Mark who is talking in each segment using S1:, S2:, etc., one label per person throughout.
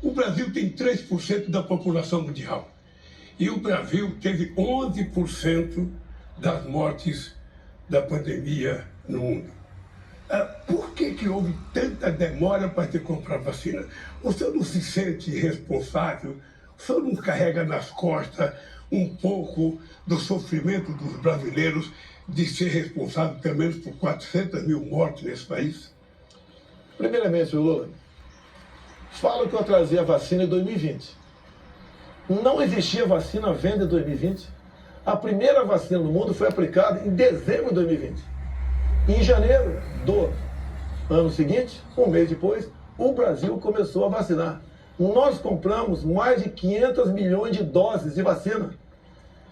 S1: O Brasil tem 3% da população mundial. E o Brasil teve 11% das mortes da pandemia no mundo. Por que houve tanta demora para se comprar vacina? O senhor não se sente responsável? O senhor não carrega nas costas um pouco do sofrimento dos brasileiros de ser responsável pelo menos por 400 mil mortes nesse país?
S2: Primeiramente, Lula, falo que eu trazia a vacina em 2020. Não existia vacina à venda em 2020. A primeira vacina no mundo foi aplicada em dezembro de 2020. Em janeiro do ano seguinte, um mês depois, o Brasil começou a vacinar. Nós compramos mais de 500 milhões de doses de vacina.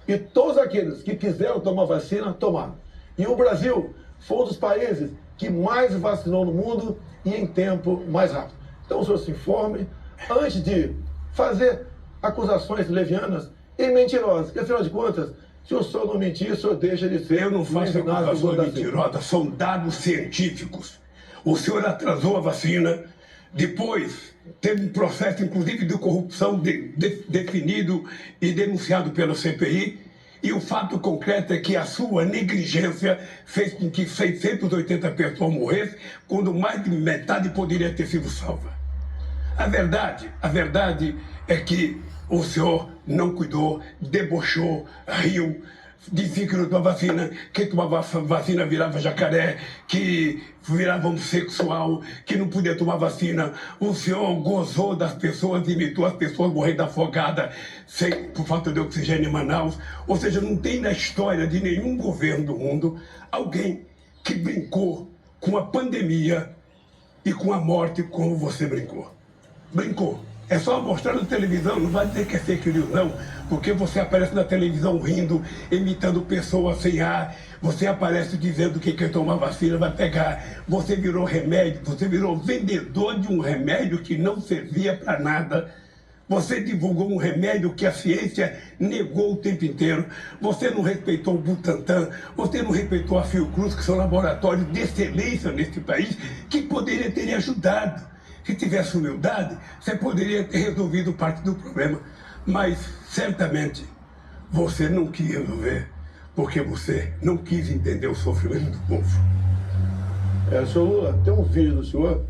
S2: E todos aqueles que quiseram tomar vacina, tomaram. E o Brasil foi um dos países que mais vacinou no mundo e em tempo mais rápido. Então o senhor se informe antes de fazer acusações levianas e mentirosas. Porque, afinal de contas, se o senhor não mentir, o senhor deixa de ser...
S1: Eu não faço acusações mentirosas, são dados científicos. O senhor atrasou a vacina, depois teve um processo, inclusive, de corrupção definido e denunciado pela CPI, e o fato concreto é que a sua negligência fez com que 680 pessoas morressem, quando mais de metade poderia ter sido salva. A verdade é que o senhor não cuidou, debochou, riu, dizia que não tomava vacina, que tomava vacina virava jacaré, que virava homossexual, que não podia tomar vacina. O senhor gozou das pessoas, imitou as pessoas morrendo afogadas por falta de oxigênio em Manaus. Ou seja, não tem na história de nenhum governo do mundo alguém que brincou com a pandemia e com a morte como você brincou. Brincou. É só mostrar na televisão, não vai dizer que é fake news, não, porque você aparece na televisão rindo, imitando pessoas sem ar, você aparece dizendo que quem tomar vacina vai pegar, você virou remédio, você virou vendedor de um remédio que não servia para nada, você divulgou um remédio que a ciência negou o tempo inteiro, você não respeitou o Butantan, você não respeitou a Fiocruz, que são laboratórios de excelência nesse país, que poderia ter ajudado. Se tivesse humildade, você poderia ter resolvido parte do problema. Mas, certamente, você não quis resolver, porque você não quis entender o sofrimento do povo.
S2: Senhor Lula, tem um vídeo do senhor,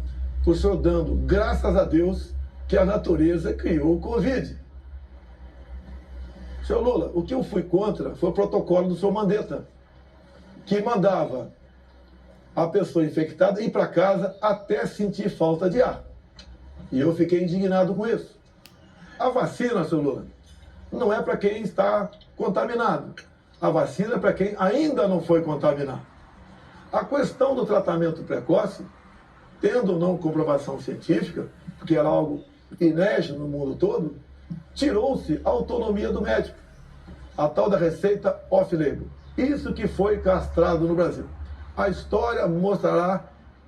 S2: o senhor dando graças a Deus que a natureza criou o Covid. Senhor Lula, o que eu fui contra foi o protocolo do senhor Mandetta, que mandava a pessoa infectada ir para casa até sentir falta de ar. E eu fiquei indignado com isso. A vacina, senhor Lula, não é para quem está contaminado. A vacina é para quem ainda não foi contaminado. A questão do tratamento precoce, tendo ou não comprovação científica, porque era algo inédito no mundo todo, tirou-se a autonomia do médico. A tal da receita off-label. Isso que foi castrado no Brasil. A história mostrará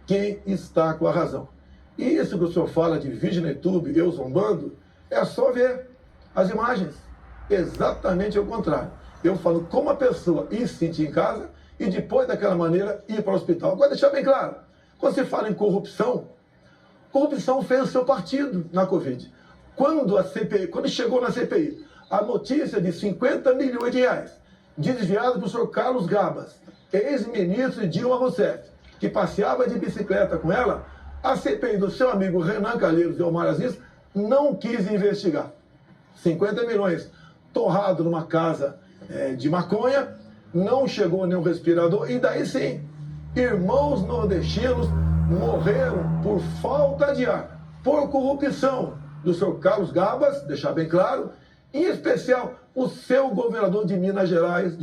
S2: quem está com a razão. E isso que o senhor fala de vídeo no YouTube, eu zombando, é só ver as imagens. Exatamente o contrário. Eu falo como a pessoa ir se sentir em casa e depois daquela maneira ir para o hospital. Agora deixar bem claro, quando se fala em corrupção, corrupção fez o seu partido na Covid. Quando chegou na CPI, a notícia de 50 milhões de reais desviado para o senhor Carlos Gabas, ex-ministro de Dilma Rousseff, que passeava de bicicleta com ela, a CPI do seu amigo Renan Calheiros e Omar Aziz não quis investigar. 50 milhões torrado numa casa de maconha, não chegou nenhum respirador, e daí sim, irmãos nordestinos morreram por falta de ar, por corrupção do senhor Carlos Gabas, deixar bem claro, em especial o seu governador de Minas Gerais,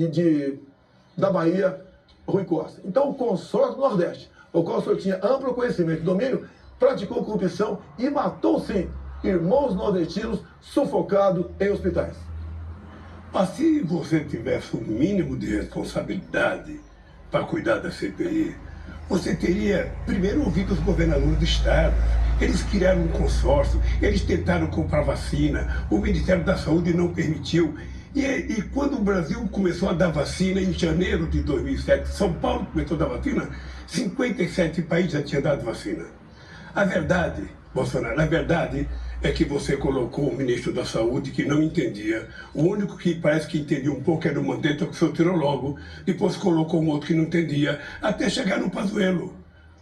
S2: da Bahia, Rui Costa. Então o consórcio do Nordeste, o qual o senhor tinha amplo conhecimento e domínio, praticou corrupção e matou, sim, irmãos nordestinos sufocados em hospitais.
S1: Mas se você tivesse um mínimo de responsabilidade para cuidar da CPI, você teria primeiro ouvido os governadores do Estado. Eles criaram um consórcio, eles tentaram comprar vacina, o Ministério da Saúde não permitiu. E quando o Brasil começou a dar vacina, em janeiro de 2007, São Paulo começou a dar vacina, 57 países já tinham dado vacina. A verdade Bolsonaro, a verdade é que você colocou o ministro da Saúde que não entendia. O único que parece que entendia um pouco era o Mandetta, que o senhor tirou logo. Depois colocou um outro que não entendia, até chegar no Pazuello.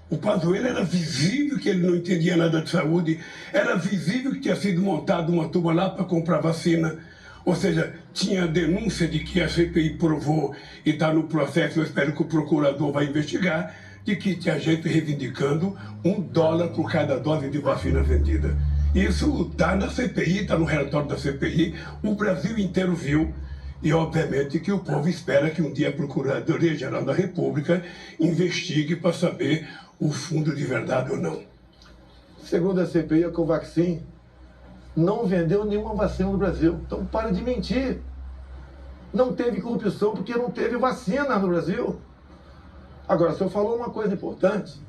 S1: O Pazuello era visível que ele não entendia nada de saúde, era visível que tinha sido montada uma turma lá para comprar vacina. Ou seja, tinha denúncia de que a CPI provou e está no processo, eu espero que o procurador vai investigar, de que tinha gente reivindicando $1 por cada dose de vacina vendida. Isso está na CPI, está no relatório da CPI, o Brasil inteiro viu. E, obviamente, que o povo espera que um dia a Procuradoria-Geral da República investigue para saber o fundo de verdade ou não.
S2: Segundo a CPI, a Covaxin não vendeu nenhuma vacina no Brasil. Então, para de mentir. Não teve corrupção porque não teve vacina no Brasil. Agora, o senhor falou uma coisa importante.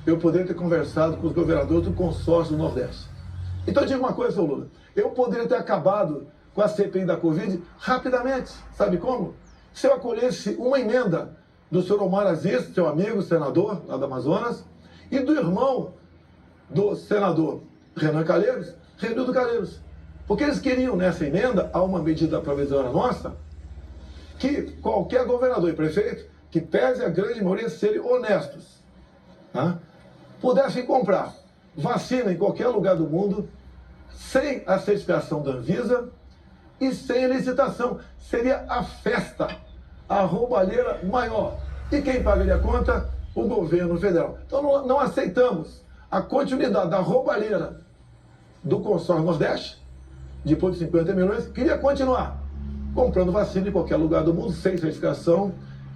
S2: Eu poderia ter conversado com os governadores do consórcio do Nordeste. Então, eu digo uma coisa, senhor Lula. Eu poderia ter acabado com a CPI da Covid rapidamente. Sabe como? Se eu acolhesse uma emenda do senhor Omar Aziz, seu amigo, senador lá do Amazonas, e do irmão do senador Renan Calheiros, Renildo Calheiros. Porque eles queriam, nessa emenda, a uma medida provisória nossa, que qualquer governador e prefeito, que pese a grande maioria serem honestos, tá, pudessem comprar vacina em qualquer lugar do mundo, sem a certificação da Anvisa e sem licitação. Seria a festa, a roubalheira maior. E quem pagaria a conta? O governo federal. Então não aceitamos a continuidade da roubalheira do consórcio Nordeste, depois de 50 milhões, queria continuar comprando vacina em qualquer lugar do mundo, sem certificação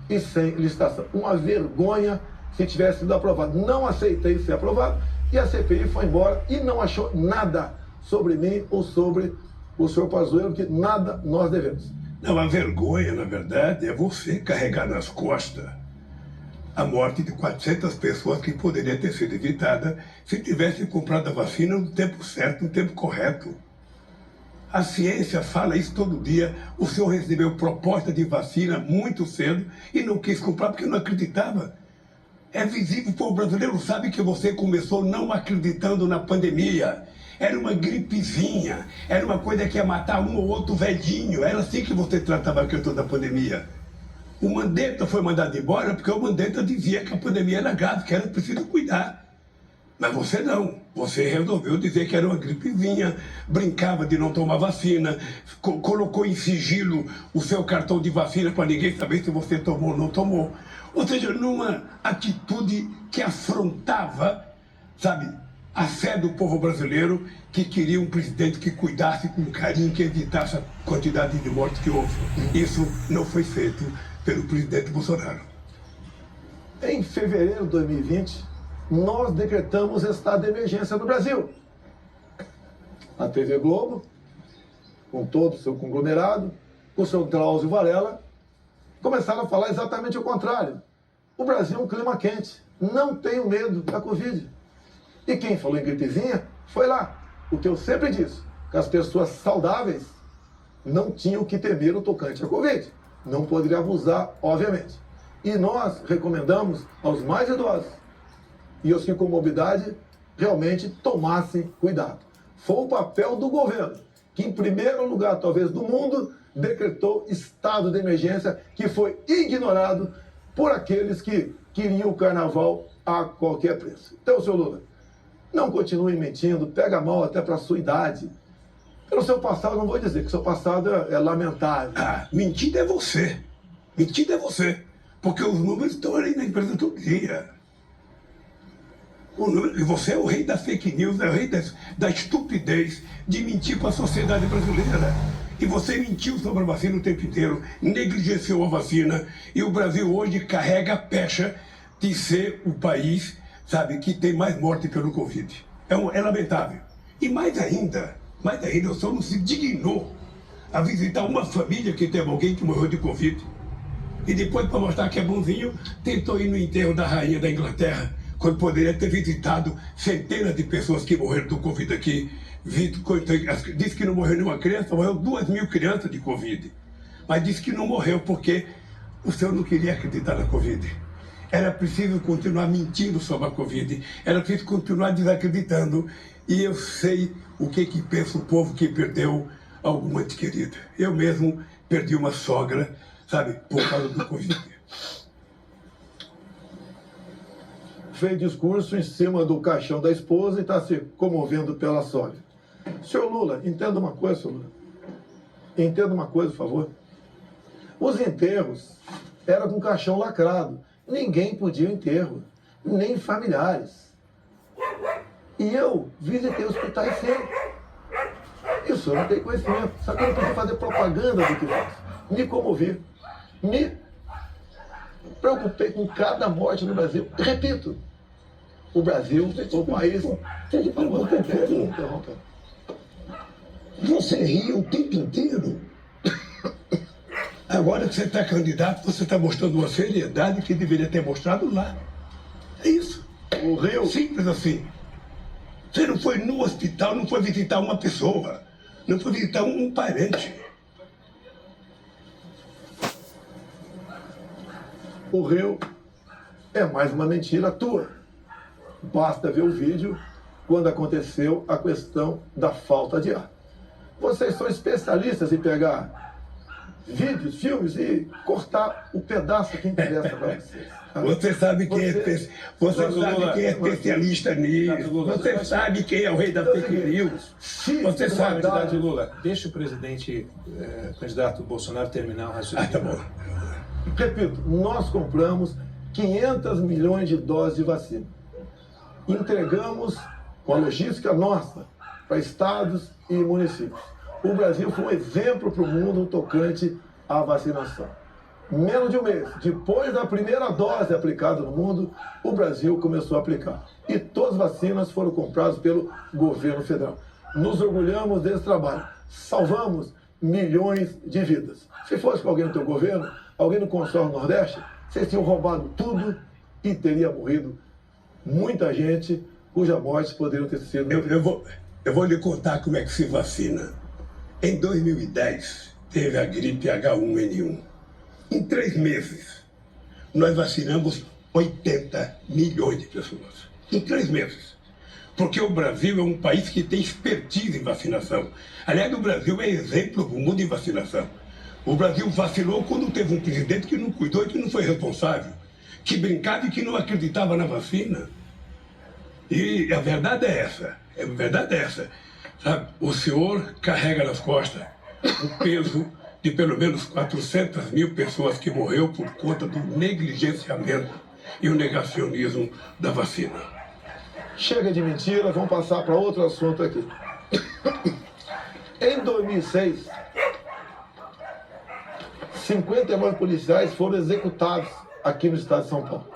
S2: e sem licitação. Uma vergonha se tivesse sido aprovado. Não aceitei ser aprovado e a CPI foi embora e não achou nada sobre mim ou sobre o senhor Pazuello, que nada nós devemos.
S1: Não, a vergonha, na verdade, é você carregar nas costas a morte de 400 pessoas que poderia ter sido evitada se tivesse comprado a vacina no tempo certo, no tempo correto. A ciência fala isso todo dia. O senhor recebeu proposta de vacina muito cedo e não quis comprar porque não acreditava. É visível, o povo brasileiro sabe que você começou não acreditando na pandemia. Era uma gripezinha, era uma coisa que ia matar um ou outro velhinho. Era assim que você tratava a questão da pandemia. O Mandetta foi mandado embora porque o Mandetta dizia que a pandemia era grave, que era preciso cuidar. Mas você não. Você resolveu dizer que era uma gripezinha, brincava de não tomar vacina, colocou em sigilo o seu cartão de vacina para ninguém saber se você tomou ou não tomou. Ou seja, numa atitude que afrontava, sabe, a fé do povo brasileiro, que queria um presidente que cuidasse com carinho, que evitasse a quantidade de mortes que houve. Isso não foi feito pelo presidente Bolsonaro.
S2: Em fevereiro de 2020, nós decretamos estado de emergência no Brasil. A TV Globo, com todo o seu conglomerado, com o seu Drauzio Varela, começaram a falar exatamente o contrário. O Brasil é um clima quente, não tenho medo da Covid. E quem falou em gripezinha foi lá. O que eu sempre disse, que as pessoas saudáveis não tinham que temer o tocante à Covid. Não poderia abusar, obviamente. E nós recomendamos aos mais idosos e aos que com mobilidade realmente tomassem cuidado. Foi o papel do governo, que em primeiro lugar, talvez, do mundo, decretou estado de emergência, que foi ignorado por aqueles que queriam o carnaval a qualquer preço. Então, senhor Lula, não continue mentindo, pega mal até para a sua idade. Pelo seu passado, não vou dizer que o seu passado é lamentável.
S1: Ah, mentira é você. Mentira é você. Porque os números estão ali na empresa todo dia. E você é o rei da fake news, é o rei da estupidez de mentir com a sociedade brasileira. E você mentiu sobre a vacina o tempo inteiro, negligenciou a vacina, e o Brasil hoje carrega a pecha de ser o país, sabe, que tem mais morte pelo Covid. É lamentável. E mais ainda, o senhor não se dignou a visitar uma família que teve alguém que morreu de Covid. E depois, para mostrar que é bonzinho, tentou ir no enterro da rainha da Inglaterra, quando poderia ter visitado centenas de pessoas que morreram do Covid aqui. Disse que não morreu nenhuma criança, morreu 2.000 crianças de Covid. Mas disse que não morreu porque o senhor não queria acreditar na Covid. era preciso continuar mentindo sobre a Covid, era preciso continuar desacreditando. E eu sei o que pensa o povo que perdeu algum ente querido. Eu mesmo perdi uma sogra, sabe, por causa do Covid.
S2: Fez discurso em cima do caixão da esposa e está se comovendo pela sogra. Senhor Lula, entenda uma coisa, senhor Lula. Entenda uma coisa, por favor. Os enterros eram com caixão lacrado. Ninguém podia ir ao enterro, nem familiares. E eu visitei hospitais sempre. E o senhor não tem conhecimento. Sabe que eu não podia fazer propaganda do que faz. Me comovi. Me preocupei com cada morte no Brasil. Repito, o Brasil, o país...
S1: Você ri o tempo inteiro. Agora que você está candidato, você está mostrando uma seriedade que deveria ter mostrado lá. É isso.
S2: O Rio...
S1: Simples assim. Você não foi no hospital, não foi visitar uma pessoa, não foi visitar um parente.
S2: O Rio é mais uma mentira tua. Basta ver o vídeo quando aconteceu a questão da falta de ar. Vocês são especialistas em pegar vídeos, filmes e cortar o pedaço que interessa para vocês.
S1: Você sabe quem é especialista nisso. Você sabe quem é o rei da fake news. Você sabe.
S3: Candidato Lula, deixa o presidente, candidato Bolsonaro terminar o raciocínio.
S1: Tá bom.
S2: Repito, nós compramos 500 milhões de doses de vacina. Entregamos com a logística nossa para estados e municípios. O Brasil foi um exemplo para o mundo tocante à vacinação. Menos de um mês, depois da primeira dose aplicada no mundo, o Brasil começou a aplicar. E todas as vacinas foram compradas pelo governo federal. Nos orgulhamos desse trabalho. Salvamos milhões de vidas. Se fosse com alguém do teu governo, alguém no consórcio Nordeste, vocês tinham roubado tudo e teria morrido muita gente cuja morte poderia ter sido...
S1: Eu vou lhe contar como é que se vacina. Em 2010, teve a gripe H1N1. Em 3 meses, nós vacinamos 80 milhões de pessoas. Em 3 meses. Porque o Brasil é um país que tem expertise em vacinação. Aliás, o Brasil é exemplo do mundo em vacinação. O Brasil vacilou quando teve um presidente que não cuidou e que não foi responsável, que brincava e que não acreditava na vacina. E a verdade é essa. A verdade é essa. Sabe? O senhor carrega nas costas o peso de pelo menos 400 mil pessoas que morreu por conta do negligenciamento e o negacionismo da vacina.
S2: Chega de mentira, vamos passar para outro assunto aqui. Em 2006, 59 policiais foram executados aqui no estado de São Paulo.